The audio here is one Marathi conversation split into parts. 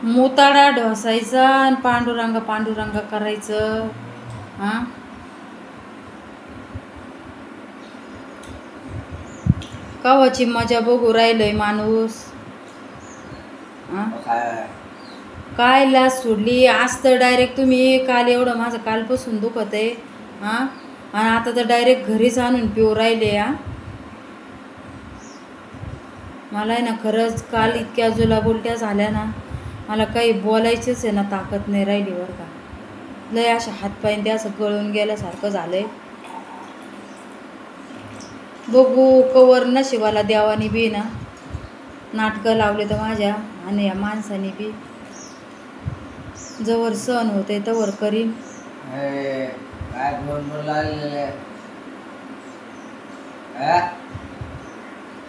मोताडा ढोसायचा आणि पांडुरंग पांडुरंग करायचं. हा कवाची मजा बघू राहिलय माणूस. काय लाज सोडली आज तर डायरेक्ट तुम्ही. काल एवढं माझं कालपासून दुखत आहे हा, आणि आता तर डायरेक्ट घरीच आणून पिऊ राहिले. मला आहे ना खरंच काल इतक्या जुलाबुलट्या झाल्या ना, मला काही बोलायचंच आहे ना ताकद नाही राहिली बरं का. लय अशा हातपायन ते असं गळून गेल्यासारखं झालंय. बघू कवर नशिबाला देवानी बी ना नाटकं लावले तर माझ्या आणि या माणसाने बी. जवळ सहन होते तवर करीन.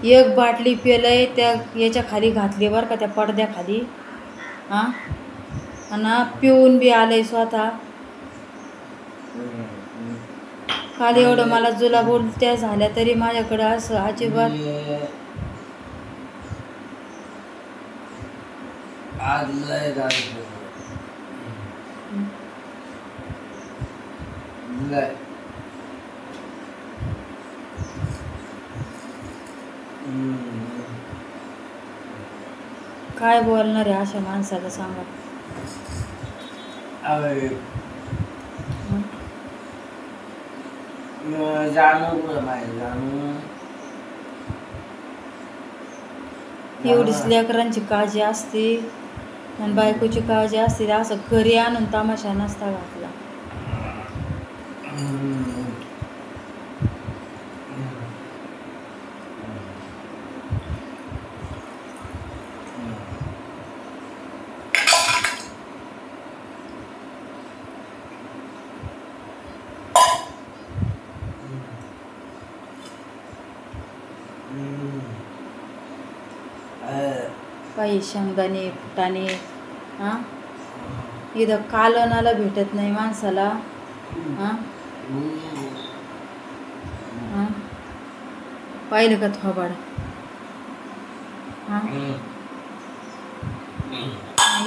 एक बाटली पेलय त्या याच्या खाली घातली बरं का, त्या पडद्याखाली. हा आणि पिऊन बी आलंय स्वतः. काल एवढं मला जुलाबुलट्या झाल्या तरी माझ्याकडं असं अजिबात काय बोलणार आहे अशा माणसाला सांगा. एवढीच लेकरांची काळजी असते आणि बायकोची काळजी असते. असं घरी आणून तमाशा नसता घातला. काही शेंगदाणे फुटाणे हा इथं कालनाला भेटत नाही माणसाला. हा हा पाहिलं का थोबाड. हा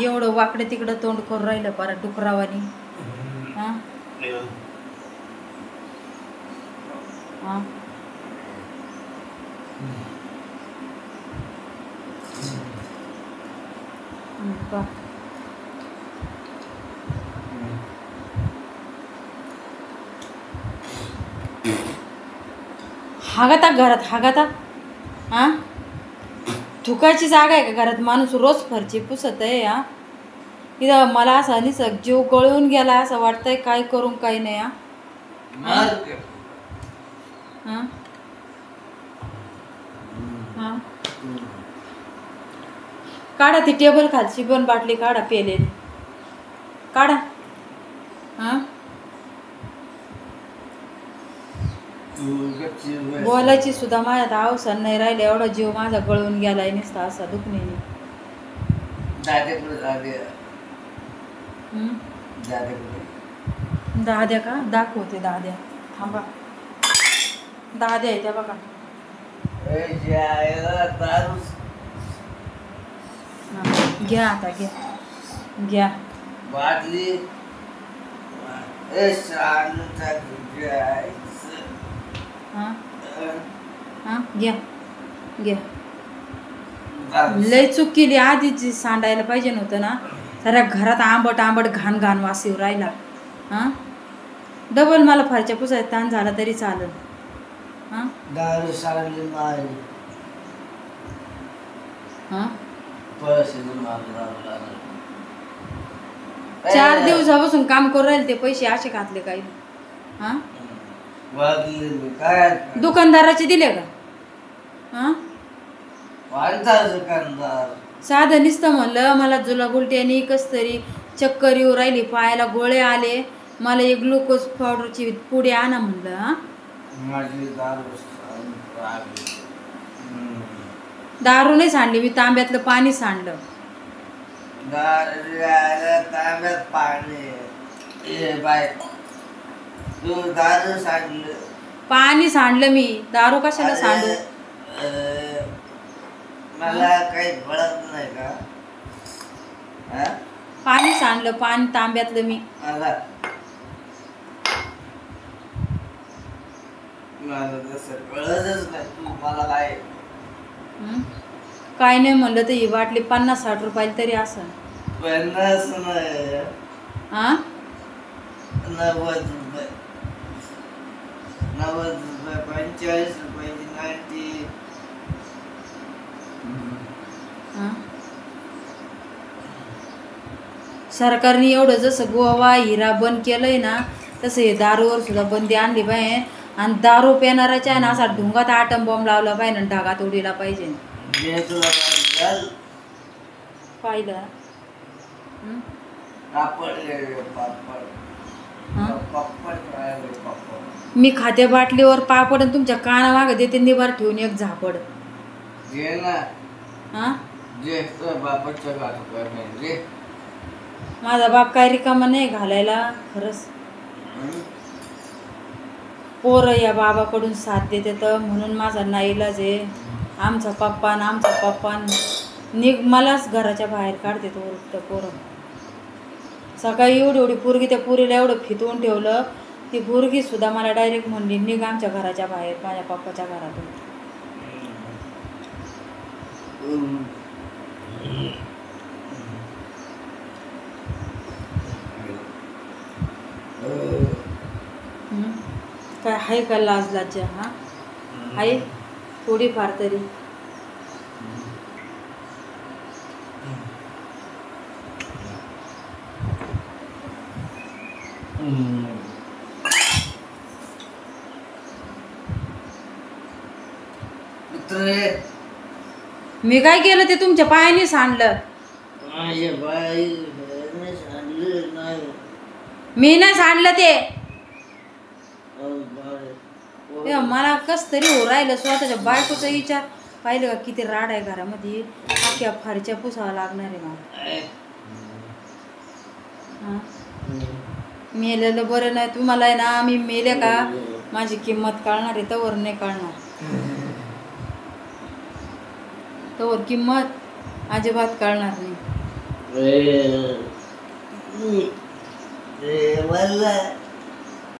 एवढं वाकडे तिकडं तोंड करून राहिलं परत डुकरावानी. हा हा हागाता घरात हागाता. हा थुकायची जागा आहे का घरात. माणूस रोज फरची पुसत आहे. हा इथं मला असं निसर्ग जीव गळून गेला असं वाटतंय. काय करून काय नाही. हा हा काढा ती टेबल खालची पण बाटली काढा पेलेली काढा. हा बोलायची सुद्धा माझ्यात अवसान नाही राहिले. एवढा जीव माझा गळून गेलाय नुसता असा दुखण्याने. दाद्या का दाखवते. दाद्या थांबा. दाद्या आहे त्या बघा. घ्या आता घ्या घ्या बाटली. हा घ्या घ्या. लय चूक केली आधीच सांडायला पाहिजे नव्हतं ना. साऱ्या घरात आंबट आंबट घाण घाण वास येऊ राहिला. हा डबल मला फरच्या पुसायचा ताण झाला तरी चालेल. हा दारू सांडली नाही. हा 4 दिवसापासून काम करू राहिले ते पैसे असे घातले काही. हा काय दुकानदाराचे दिले का. हा साधं नुसतं म्हणलं मला जुलाबुलट्याने कस तरी चक्कर येऊ राहिली. पायाला गोळे आले. मला एक ग्लुकोज पावडरची पुडी आणा म्हणलं. हा दारू नाही सांडली मी. तांब्यातलं पाणी सांडलं. तांब्यात पाणी दारू सांडलं. पाणी सांडलं मी. दारू कशाला सांडू. मला काही कळत नाही का. हा? पाणी सांडलं, पाणी तांब्यातलं मी. मला मला तसं कळतच नाही तू मला काय हं? काय नाही म्हणलं तर ही बाटली 50-60 रुपयाला तरी असेल. 50 नाही हा 90 रुपये 45 रुपयाची 90 हा? सरकारने एवढं जसं गोवा हिरा बंद केलंय ना, तसं हे दारूवर सुद्धा बंदी आणली पाहिजे. आणि दारू पिणाराच्या आहे ना असा ढुंगात आटम बॉम्ब लावला पाहिजे आणि ढगात उडीला पाहिजे. जे तुला पाहिजे पाहिलं. हं? पापड हा? पापड खायला पापड मी खात्या बाटलीवर पापड आणि तुमच्या कानामागं देते निबार ठेवून एक झापड. जे ना हा जे तुझ्या बापाच्या गाठो नाही जे माझा बाप काय रिकामा नाही घालायला खरंच. पोरं या बाबाकडून साथ देते तर म्हणून माझा नाईलाज आहे. आमचा पप्पा निघ मलाच घराच्या बाहेर काढते तो उलट पोरं. सकाळी एवढी पोरगी त्या पोरीला एवढं फितवून ठेवलं, ती पोरगी सुद्धा मला डायरेक्ट म्हणली निघ आमच्या घराच्या बाहेर, माझ्या पप्पाच्या घरातून. हं? काय आहे का लाज लाज्जा? हा आहे थोडीफार तरी. मी काय केलं ते तुमच्या पायाने सांडलं. माझ्या बाई सांगलं नाही मी नाही सांडलं ते. बाई तेव्हा मला कस तरी हो राहिलं. स्वतःच्या बायकोचा विचार पाहिलं का किती राड आहे घरामध्ये. अख्ख्या फारच्या पुसावं लागणार आहे मला. हा मेलेलं बरं नाही. तुम्हाला आहे ना मी मेले का माझी किंमत कळणार आहे, तवर नाही कळणार. तवर किंमत अजिबात कळणार नाही. मला